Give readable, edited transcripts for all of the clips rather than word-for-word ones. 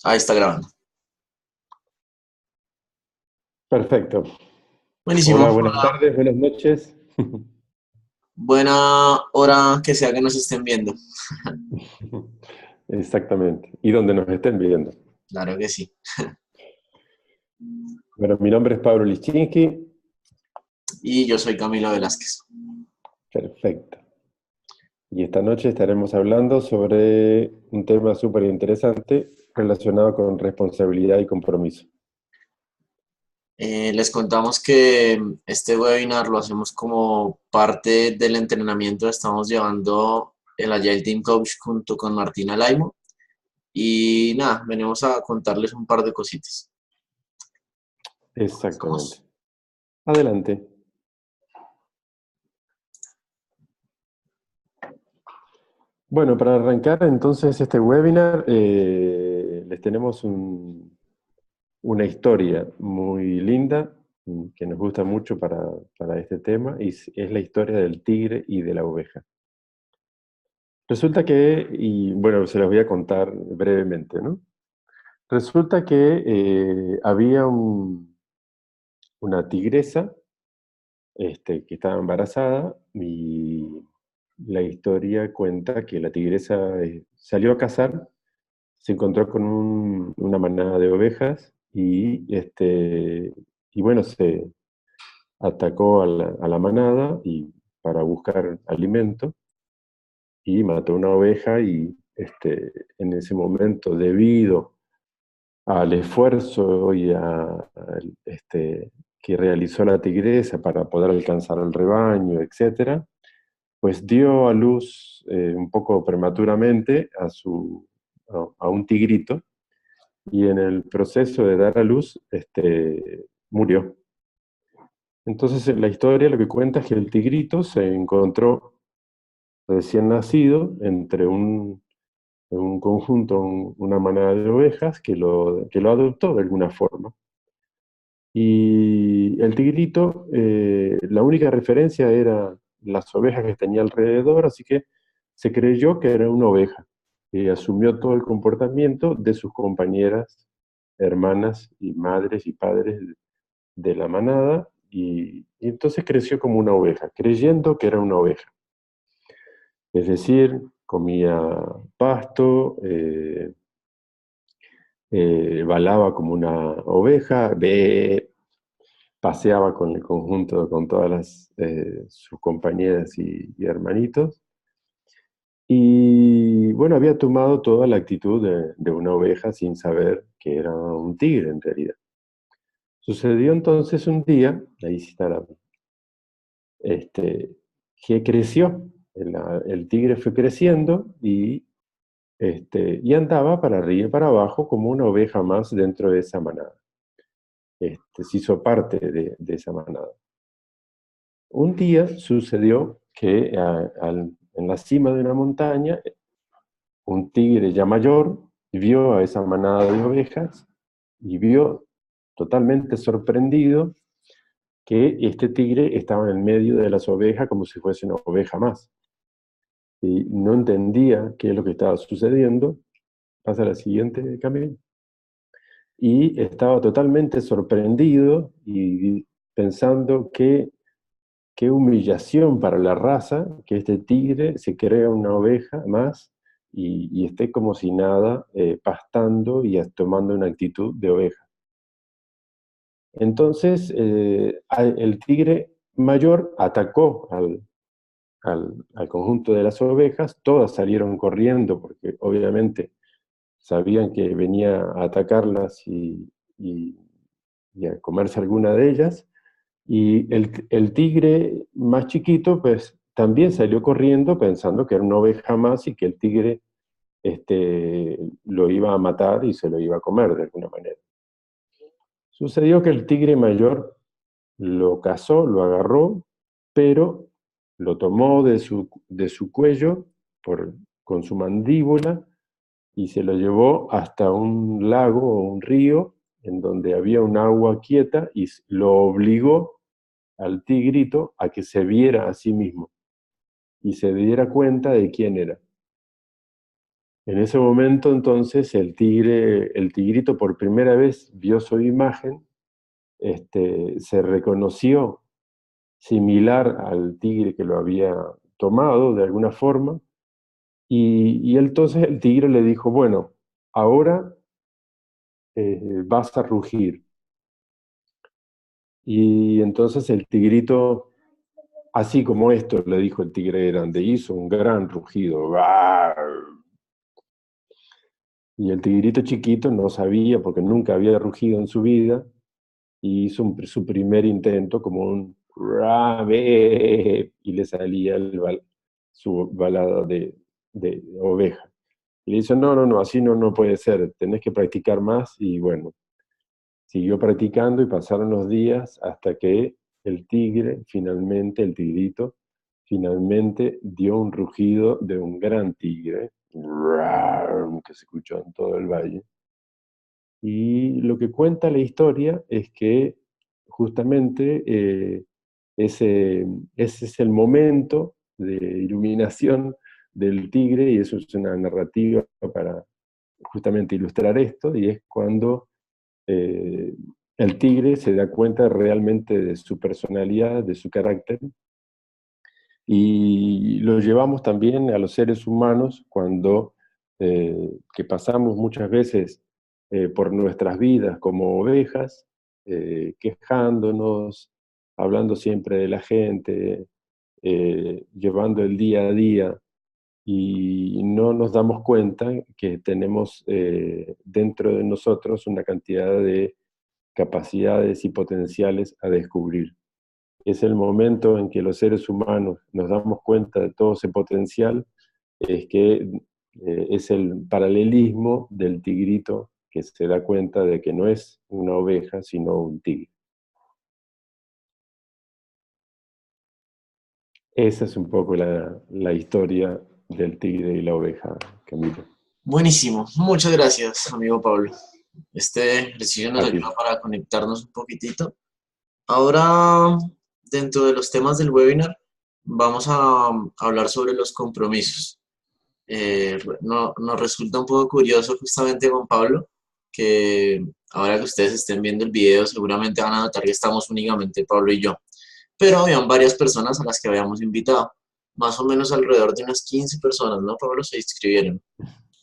Ahí está grabando. Perfecto. Buenísimo. Hola, buenas tardes, buenas noches. Buena hora que sea que nos estén viendo. Exactamente. Y donde nos estén viendo. Claro que sí. Bueno, mi nombre es Pablo Lichinsky. Y yo soy Camilo Velázquez. Perfecto. Y esta noche estaremos hablando sobre un tema súper interesante relacionado con responsabilidad y compromiso. Les contamos que este webinar lo hacemos como parte del entrenamiento que estamos llevando el Agile Team Coach junto con Martina Laimo. Y nada, venimos a contarles un par de cositas. Exactamente. ¿Estamos? Adelante. Bueno, para arrancar entonces este webinar, les tenemos una historia muy linda que nos gusta mucho para este tema, y es la historia del tigre y de la oveja. Resulta que, y bueno, se los voy a contar brevemente, ¿no? Resulta que había una tigresa que estaba embarazada, y la historia cuenta que la tigresa salió a cazar, se encontró con una manada de ovejas y bueno, se atacó a la manada para buscar alimento, y mató una oveja, y en ese momento, debido al esfuerzo que realizó la tigresa para poder alcanzar el rebaño, etcétera, pues dio a luz un poco prematuramente a un tigrito, y en el proceso de dar a luz murió. Entonces, la historia lo que cuenta es que el tigrito se encontró recién nacido entre un conjunto, una manada de ovejas que lo adoptó de alguna forma. Y el tigrito, la única referencia era las ovejas que tenía alrededor, así que se creyó que era una oveja, y asumió todo el comportamiento de sus compañeras, hermanas y madres y padres de la manada, y entonces creció como una oveja, creyendo que era una oveja. Es decir, comía pasto, balaba como una oveja, paseaba con el conjunto, con todas sus compañeras y hermanitos. Y bueno, había tomado toda la actitud de una oveja sin saber que era un tigre en realidad. Sucedió entonces un día, ahí sí está este, que creció. El tigre fue creciendo, y andaba para arriba y para abajo como una oveja más dentro de esa manada. Se hizo parte de esa manada. Un día sucedió que en la cima de una montaña, un tigre ya mayor vio a esa manada de ovejas y vio, totalmente sorprendido, que este tigre estaba en medio de las ovejas como si fuese una oveja más. Y no entendía qué es lo que estaba sucediendo. Pasa la siguiente, Camilo. Y estaba totalmente sorprendido y pensando que qué humillación para la raza que este tigre se crea una oveja más, y esté como si nada, pastando y tomando una actitud de oveja. Entonces, el tigre mayor atacó al conjunto de las ovejas. Todas salieron corriendo porque obviamente sabían que venía a atacarlas y- y a comerse alguna de ellas. Y el tigre más chiquito, pues también salió corriendo pensando que era una oveja más, y que el tigre lo iba a matar y se lo iba a comer de alguna manera. Sucedió que el tigre mayor lo cazó, lo agarró, pero lo tomó de su cuello con su mandíbula, y se lo llevó hasta un lago o un río en donde había un agua quieta, y lo obligó al tigrito a que se viera a sí mismo y se diera cuenta de quién era. En ese momento, entonces, el tigrito por primera vez vio su imagen, se reconoció similar al tigre que lo había tomado de alguna forma, y entonces el tigre le dijo, bueno, ahora vas a rugir. Y entonces el tigrito, así como esto, le dijo el tigre grande, hizo un gran rugido. ¡Rar! Y el tigrito chiquito no sabía, porque nunca había rugido en su vida, y hizo su primer intento como un "rabe", y le salía su balada de oveja. Y le dice, no, no, no, así no, no puede ser, tenés que practicar más, y bueno, siguió practicando y pasaron los días hasta que el tigre, finalmente, el tigrito, finalmente dio un rugido de un gran tigre, que se escuchó en todo el valle. Y lo que cuenta la historia es que justamente ese, ese es el momento de iluminación del tigre, y eso es una narrativa para justamente ilustrar esto, y es cuando eh, el tigre se da cuenta realmente de su personalidad, de su carácter, y lo llevamos también a los seres humanos cuando que pasamos muchas veces por nuestras vidas como ovejas, quejándonos, hablando siempre de la gente, llevando el día a día, y no nos damos cuenta que tenemos dentro de nosotros una cantidad de capacidades y potenciales a descubrir. Es el momento en que los seres humanos nos damos cuenta de todo ese potencial, es que es el paralelismo del tigrito que se da cuenta de que no es una oveja, sino un tigre. Esa es un poco la historia del tigre y la oveja, Camilo. Buenísimo, muchas gracias, amigo Pablo. Este ejercicio nos A ti. ayuda para conectarnos un poquitito. Ahora, dentro de los temas del webinar, vamos a hablar sobre los compromisos. Nos resulta un poco curioso justamente con Pablo, que ahora que ustedes estén viendo el video seguramente van a notar que estamos únicamente Pablo y yo, pero habían varias personas a las que habíamos invitado, más o menos alrededor de unas 15 personas, ¿no, Pablo? Se inscribieron.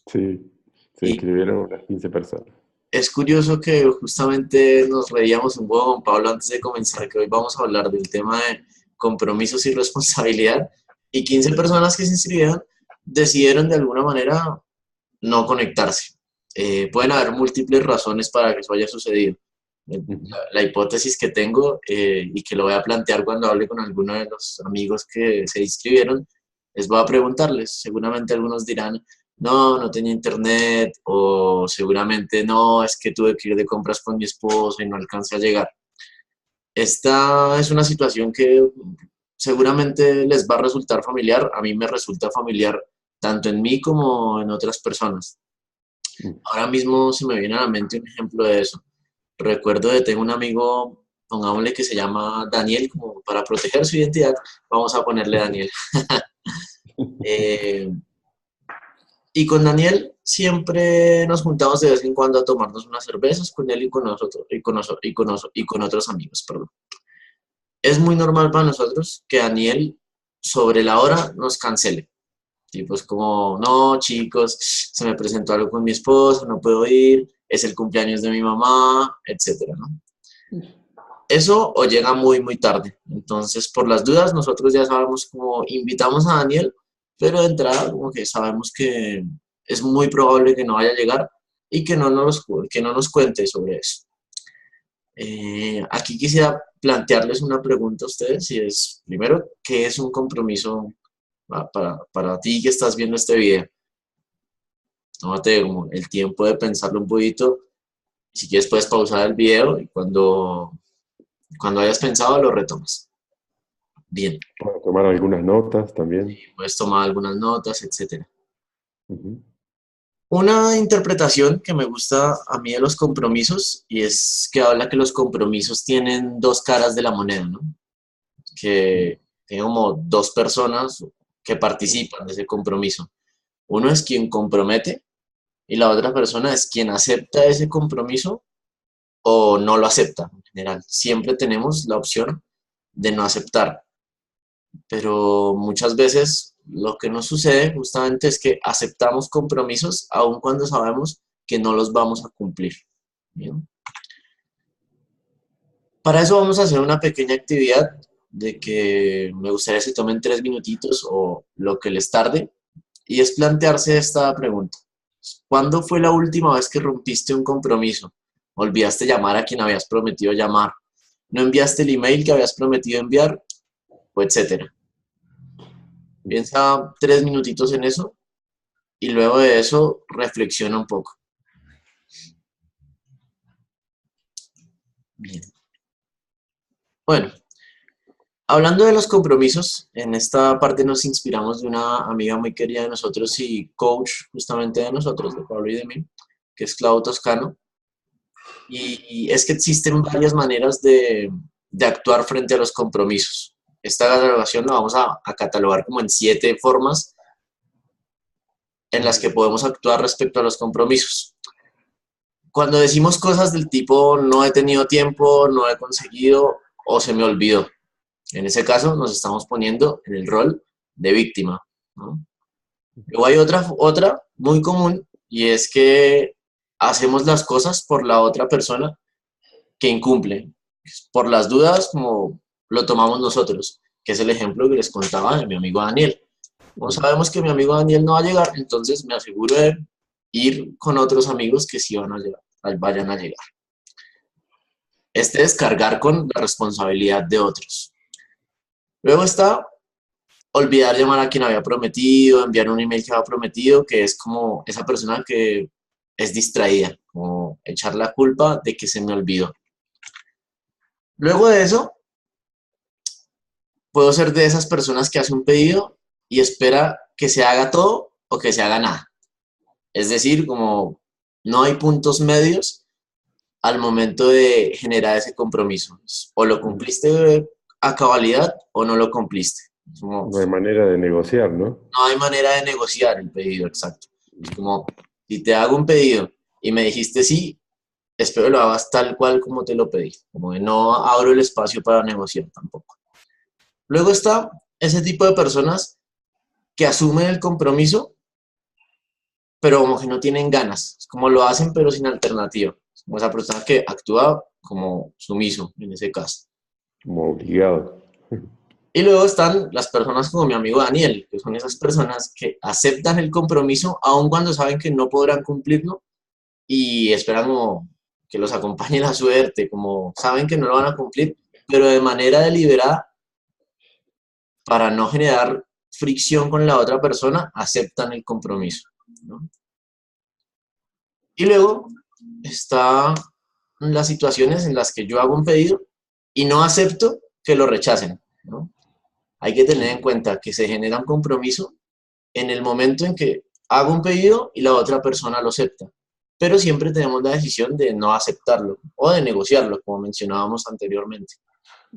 Sí, se Y inscribieron unas 15 personas. es curioso que justamente nos reíamos un poco con Pablo antes de comenzar, que hoy vamos a hablar del tema de compromisos y responsabilidad, y 15 personas que se inscribieron decidieron de alguna manera no conectarse. Pueden haber múltiples razones para que eso haya sucedido. Ujú. La hipótesis que tengo y que lo voy a plantear cuando hable con alguno de los amigos que se inscribieron es voy a preguntarles. Seguramente algunos dirán, no, no tenía internet, o seguramente no, es que tuve que ir de compras con mi esposo y no alcancé a llegar. Esta es una situación que seguramente les va a resultar familiar. A mí me resulta familiar tanto en mí como en otras personas. Ahora mismo se me viene a la mente un ejemplo de eso. Recuerdo que tengo un amigo, pongámosle que se llama Daniel, como para proteger su identidad, vamos a ponerle Daniel. Eh, y con Daniel siempre nos juntamos de vez en cuando a tomarnos unas cervezas con él y con nosotros, y con otros amigos, perdón. Es muy normal para nosotros que Daniel sobre la hora nos cancele. Y pues como, no, chicos, se me presentó algo con mi esposo, no puedo ir, es el cumpleaños de mi mamá, etcétera, ¿no? Eso o llega muy, muy tarde. Entonces, por las dudas, nosotros ya sabemos cómo invitamos a Daniel, pero de entrada como que sabemos que es muy probable que no vaya a llegar y que no nos cuente sobre eso. Aquí quisiera plantearles una pregunta a ustedes y es, primero, ¿qué es un compromiso para ti que estás viendo este video? Tómate como el tiempo de pensarlo un poquito. Si quieres puedes pausar el video y cuando hayas pensado lo retomas. Bien, Para tomar algunas notas también. puedes tomar algunas notas, etcétera. Ujú. Una interpretación que me gusta a mí de los compromisos y es que habla que los compromisos tienen dos caras de la moneda, ¿no? Que tienen como dos personas que participan de ese compromiso. Uno es quien compromete y la otra persona es quien acepta ese compromiso o no lo acepta. En general, siempre tenemos la opción de no aceptar, pero muchas veces lo que nos sucede justamente es que aceptamos compromisos aun cuando sabemos que no los vamos a cumplir. ¿Bien? Para eso vamos a hacer una pequeña actividad de que me gustaría que se tomen 3 minutitos o lo que les tarde, y es plantearse esta pregunta. ¿Cuándo fue la última vez que rompiste un compromiso? ¿Olvidaste llamar a quien habías prometido llamar? ¿No enviaste el email que habías prometido enviar? O etcétera. Piensa 3 minutitos en eso y luego de eso reflexiona un poco. Bien. Bueno, hablando de los compromisos, en esta parte nos inspiramos de una amiga muy querida de nosotros y coach justamente de nosotros, de Pablo y de mí, que es Clau Toscano. Y es que existen varias maneras de actuar frente a los compromisos. Esta catalogación la vamos a catalogar como en 7 formas en las que podemos actuar respecto a los compromisos. Cuando decimos cosas del tipo no he tenido tiempo, no he conseguido o se me olvidó. En ese caso nos estamos poniendo en el rol de víctima, ¿no? Luego hay otra muy común y es que hacemos las cosas por la otra persona que incumple. Por las dudas, como lo tomamos nosotros, que es el ejemplo que les contaba de mi amigo Daniel. Como sabemos que mi amigo Daniel no va a llegar, entonces me aseguro de ir con otros amigos que sí van a llegar, vayan a llegar. Este es cargar con la responsabilidad de otros. Luego está olvidar llamar a quien había prometido, enviar un email que había prometido, que es como esa persona que es distraída, como echar la culpa de que se me olvidó. Luego de eso, puedo ser de esas personas que hace un pedido y espera que se haga todo o que se haga nada. Es decir, como no hay puntos medios al momento de generar ese compromiso. O lo cumpliste a cabalidad o no lo cumpliste. Como, No hay manera de negociar, ¿no? no hay manera de negociar el pedido, exacto. Es como, si te hago un pedido y me dijiste sí, espero lo hagas tal cual como te lo pedí. Como que no abro el espacio para negociar tampoco. Luego está ese tipo de personas que asumen el compromiso, pero como que no tienen ganas. Es como lo hacen, pero sin alternativa. Es como esa persona que actúa como sumiso, en ese caso. Como obligado. Y luego están las personas como mi amigo Daniel, que son esas personas que aceptan el compromiso aun cuando saben que no podrán cumplirlo y esperan como que los acompañe la suerte, como saben que no lo van a cumplir, pero de manera deliberada, para no generar fricción con la otra persona, aceptan el compromiso, ¿no? Y luego están las situaciones en las que yo hago un pedido y no acepto que lo rechacen, ¿no? Hay que tener en cuenta que se genera un compromiso en el momento en que hago un pedido y la otra persona lo acepta. Pero siempre tenemos la decisión de no aceptarlo o de negociarlo, como mencionábamos anteriormente.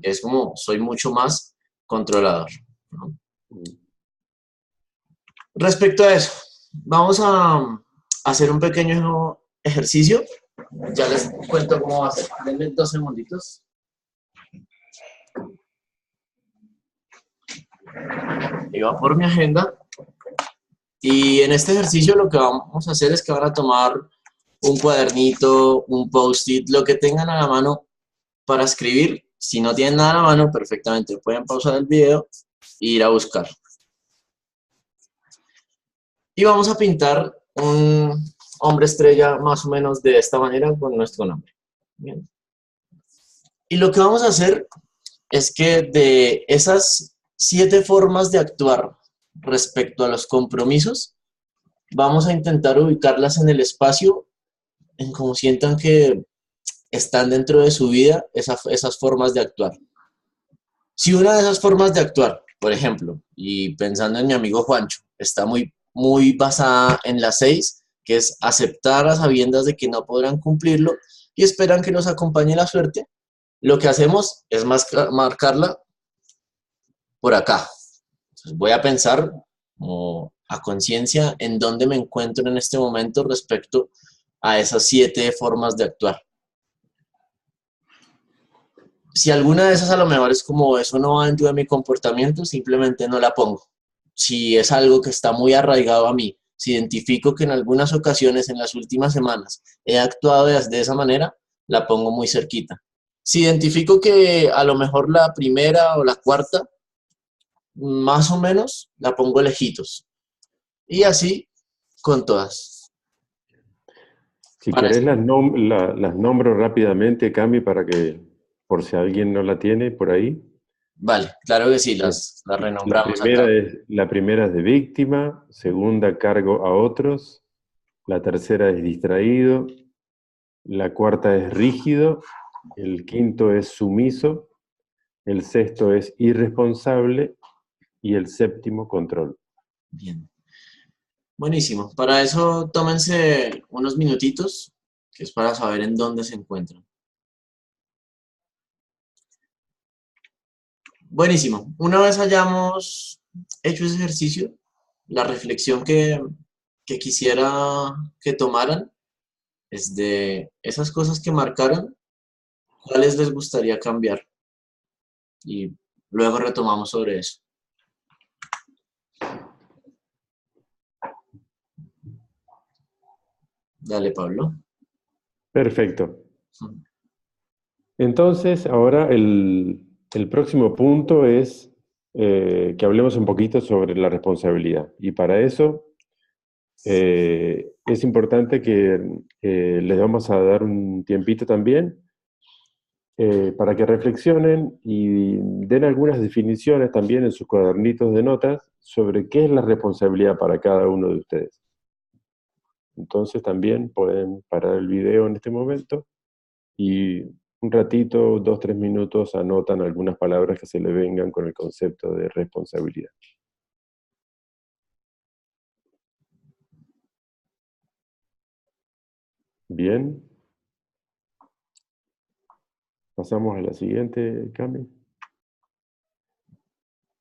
Es como soy mucho más controlador, ¿no? Respecto a eso, vamos a hacer un pequeño ejercicio. Ya les cuento cómo va a ser. Denme 2 segunditos. Iba por mi agenda. Y en este ejercicio lo que vamos a hacer es que van a tomar un cuadernito, un post-it, lo que tengan a la mano para escribir. Si no tienen nada a la mano, perfectamente pueden pausar el video e ir a buscar. Y vamos a pintar un hombre estrella más o menos de esta manera con nuestro nombre. Bien. Y lo que vamos a hacer es que de esas 7 formas de actuar respecto a los compromisos, vamos a intentar ubicarlas en el espacio, en cómo sientan que están dentro de su vida esas formas de actuar. Si una de esas formas de actuar, por ejemplo, y pensando en mi amigo Juancho, está muy basada en las 6, que es aceptar a sabiendas de que no podrán cumplirlo y esperan que nos acompañe la suerte, lo que hacemos es marcarla por acá. Entonces voy a pensar como a conciencia en dónde me encuentro en este momento respecto a esas 7 formas de actuar. Si alguna de esas a lo mejor es como eso no va dentro de mi comportamiento, simplemente no la pongo. Si es algo que está muy arraigado a mí, si identifico que en algunas ocasiones en las últimas semanas he actuado de esa manera, la pongo muy cerquita. Si identifico que a lo mejor la primera o la cuarta, más o menos, la pongo lejitos. Y así con todas. Si Para querés eso, las nombro rápidamente, Cami, para que, por si alguien no la tiene por ahí. vale, claro que sí, Eh, las renombramos acá. la primera es de víctima, segunda cargo a otros, la tercera es distraído, la cuarta es rígido, el quinto es sumiso, el sexto es irresponsable y el séptimo control. Bien. Buenísimo. Para eso tómense unos minutitos, que es para saber en dónde se encuentran. Buenísimo. Una vez hayamos hecho ese ejercicio, la reflexión que quisiera que tomaran es de esas cosas que marcaron, ¿cuáles les gustaría cambiar? Y luego retomamos sobre eso. Dale, Pablo. Perfecto. Entonces, ahora el próximo punto es que hablemos un poquito sobre la responsabilidad. Y para eso es importante que les vamos a dar un tiempito también para que reflexionen y den algunas definiciones también en sus cuadernitos de notas sobre qué es la responsabilidad para cada uno de ustedes. Entonces también pueden parar el video en este momento y un ratito, 2, 3 minutos, anotan algunas palabras que se le vengan con el concepto de responsabilidad. Bien. Pasamos a la siguiente, Cami.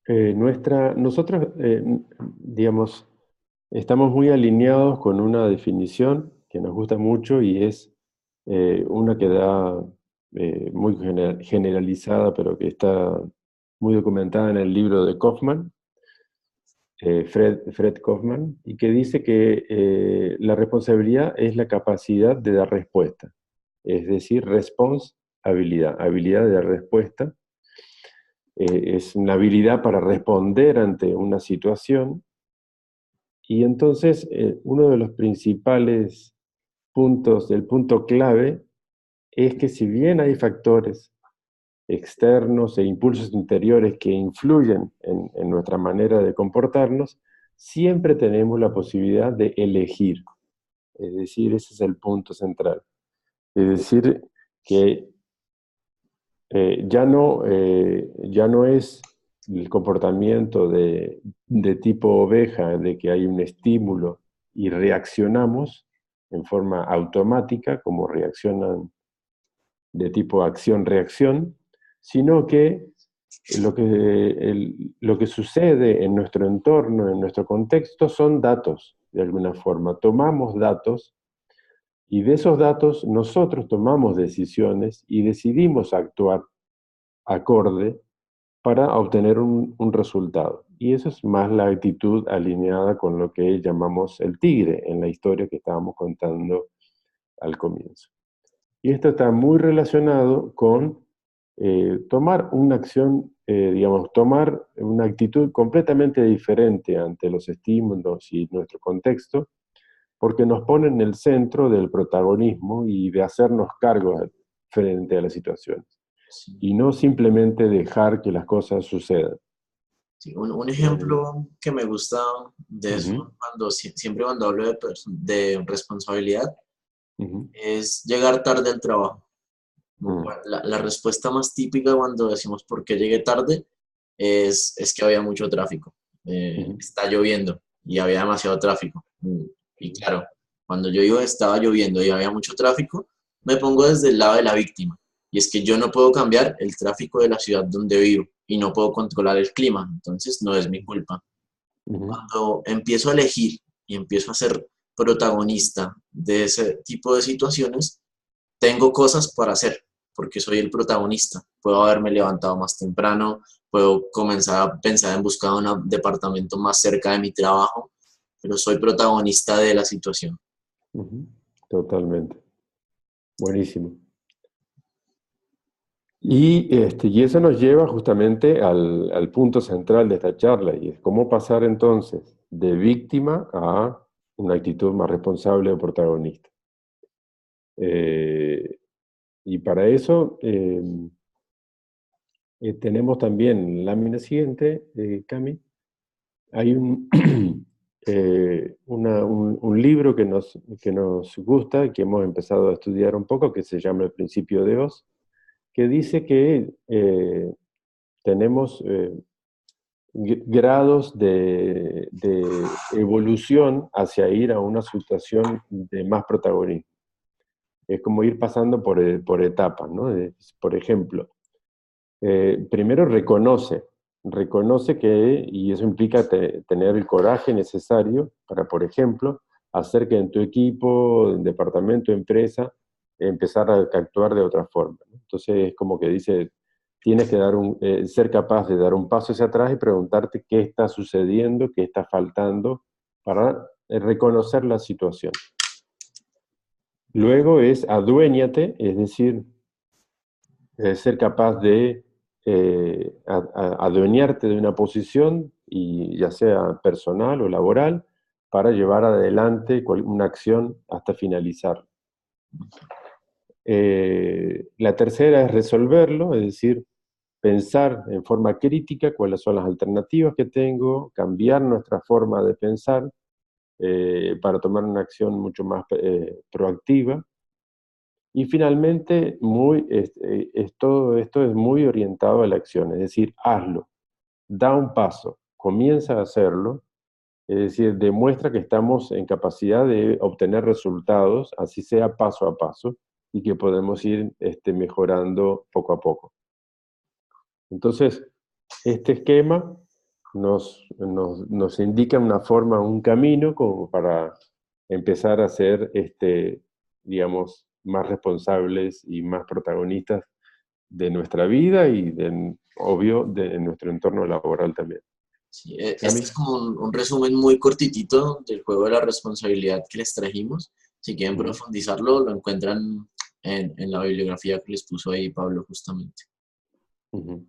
Nosotros, digamos, estamos muy alineados con una definición que nos gusta mucho y es una que da muy generalizada, pero que está muy documentada en el libro de Kaufman, Fred Kaufman, y que dice que la responsabilidad es la capacidad de dar respuesta, es decir, habilidad de dar respuesta. Es una habilidad para responder ante una situación. Y entonces, uno de los principales puntos, el punto clave, es que si bien hay factores externos e impulsos interiores que influyen en nuestra manera de comportarnos, siempre tenemos la posibilidad de elegir. Es decir, ese es el punto central. Es decir, que ya no es el comportamiento de tipo oveja, de que hay un estímulo y reaccionamos en forma automática, como reaccionan de tipo acción-reacción, sino que lo que sucede en nuestro entorno, en nuestro contexto, son datos, de alguna forma. Tomamos datos y de esos datos nosotros tomamos decisiones y decidimos actuar acorde para obtener un resultado. Y eso es más la actitud alineada con lo que llamamos el tigre en la historia que estábamos contando al comienzo. Y esto está muy relacionado con tomar una acción, digamos, tomar una actitud completamente diferente ante los estímulos y nuestro contexto, porque nos pone en el centro del protagonismo y de hacernos cargo frente a las situaciones, Sí. y no simplemente dejar que las cosas sucedan. Sí, un ejemplo que me gusta de Uh-huh, eso, siempre cuando hablo de responsabilidad, uh-huh, es llegar tarde al trabajo. uh-huh, La respuesta más típica cuando decimos por qué llegué tarde es que había mucho tráfico. uh-huh, Está lloviendo y había demasiado tráfico. Y claro, cuando yo digo estaba lloviendo y había mucho tráfico, me pongo desde el lado de la víctima. Y es que yo no puedo cambiar el tráfico de la ciudad donde vivo y no puedo controlar el clima, entonces no es mi culpa. Ujú. Cuando empiezo a elegir y empiezo a ser protagonista de ese tipo de situaciones, tengo cosas para hacer, porque soy el protagonista. Puedo haberme levantado más temprano, puedo comenzar a pensar en buscar un departamento más cerca de mi trabajo, pero soy protagonista de la situación. Ujú. Totalmente. Buenísimo. Y eso nos lleva justamente al punto central de esta charla, y es cómo pasar entonces de víctima a una actitud más responsable o protagonista. Eh, y para eso tenemos también en la lámina siguiente, Cami, hay un libro que nos gusta, que hemos empezado a estudiar un poco, que se llama El Principio de Oz, que dice que tenemos grados de evolución hacia ir a una situación de más protagonismo. Es como ir pasando por etapas, ¿no? Por ejemplo, primero reconoce que, y eso implica tener el coraje necesario para, por ejemplo, hacer que en tu equipo, en departamento, empresa, empezar a actuar de otra forma, ¿no? Entonces es como que dice, tienes que ser capaz de dar un paso hacia atrás y preguntarte qué está sucediendo, qué está faltando para reconocer la situación. Luego es aduéñate, es decir, ser capaz de adueñarte de una posición, y ya sea personal o laboral, para llevar adelante una acción hasta finalizar. La tercera es resolverlo, es decir, pensar en forma crítica cuáles son las alternativas que tengo, cambiar nuestra forma de pensar para tomar una acción mucho más proactiva. Y finalmente, todo esto es muy orientado a la acción, es decir, hazlo, da un paso, comienza a hacerlo, es decir, demuestra que estamos en capacidad de obtener resultados, así sea paso a paso, y que podemos ir mejorando poco a poco. Entonces, este esquema nos indica una forma, un camino como para empezar a ser, digamos, más responsables y más protagonistas de nuestra vida y, obvio, de nuestro entorno laboral también. Sí, este Cami. es como un resumen muy cortitito del juego de la responsabilidad que les trajimos. Si quieren Ujú, profundizarlo, lo encuentran en la bibliografía que les puso ahí Pablo justamente. ujú.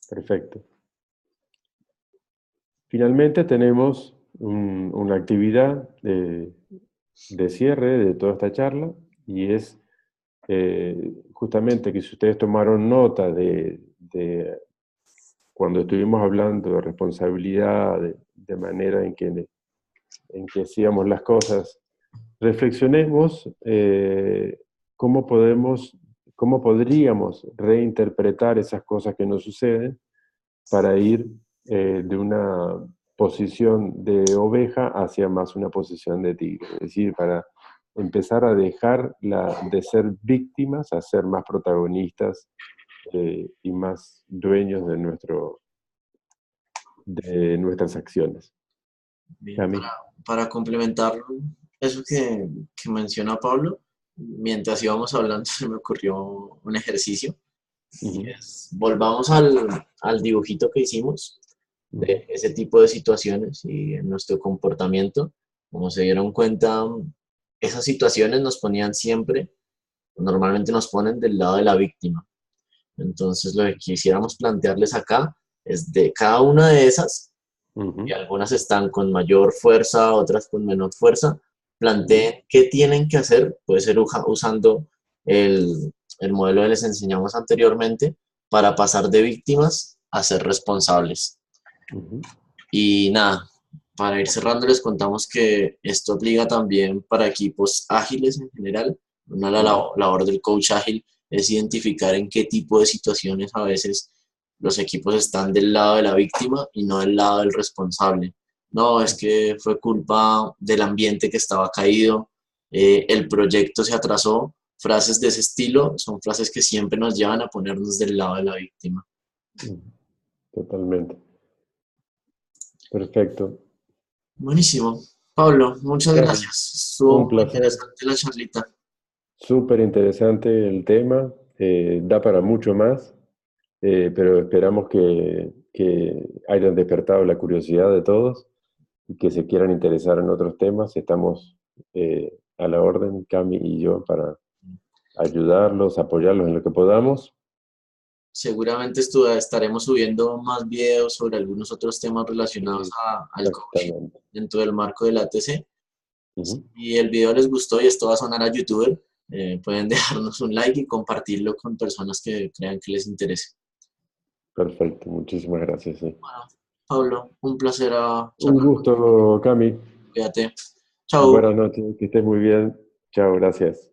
Perfecto. Finalmente tenemos una actividad de cierre de toda esta charla, y es justamente que si ustedes tomaron nota de cuando estuvimos hablando de responsabilidad, de manera en que hacíamos las cosas, reflexionemos cómo cómo podríamos reinterpretar esas cosas que nos suceden para ir de una posición de oveja hacia más una posición de tigre. Es decir, para empezar a dejar de ser víctimas a ser más protagonistas y más dueños de nuestras acciones. Bien, Cami. para complementar eso que menciona Pablo, mientras íbamos hablando se me ocurrió un ejercicio. Y Ujú, es, volvamos al dibujito que hicimos ujú, de ese tipo de situaciones y en nuestro comportamiento. Como se dieron cuenta, esas situaciones nos ponían siempre, normalmente nos ponen del lado de la víctima. Entonces, lo que quisiéramos plantearles acá es de cada una de esas, y ujú, algunas están con mayor fuerza, otras con menor fuerza, ujú, planteen qué tienen que hacer, puede ser usando el modelo que les enseñamos anteriormente, para pasar de víctimas a ser responsables. ujú, Y nada, para ir cerrando les contamos que esto aplica también para equipos ágiles en general. Una la ujú, labor del coach ágil es identificar en qué tipo de situaciones a veces los equipos están del lado de la víctima y no del lado del responsable. No, es que fue culpa del ambiente que estaba caído, el proyecto se atrasó. Frases de ese estilo son frases que siempre nos llevan a ponernos del lado de la víctima. ujú. Totalmente. Perfecto. Buenísimo. Pablo, muchas Cami, gracias. un Estuvo muy placer. interesante la charlita. Súper interesante el tema. Da para mucho más, pero esperamos que hayan despertado la curiosidad de todos y que se quieran interesar en otros temas. Estamos a la orden, Cami y yo, para ayudarlos, apoyarlos en lo que podamos. Seguramente estaremos subiendo más videos sobre algunos otros temas relacionados al coaching Exactamente. dentro del marco del ATC. Ujú. Si el video les gustó y esto va a sonar a YouTuber, pueden dejarnos un like y compartirlo con personas que crean que les interese. Perfecto, muchísimas gracias. Sí. Bueno, Pablo, un placer Un charlar. gusto, Cami. Cuídate. Chao. Buenas noches, que estés muy bien. Chao, gracias.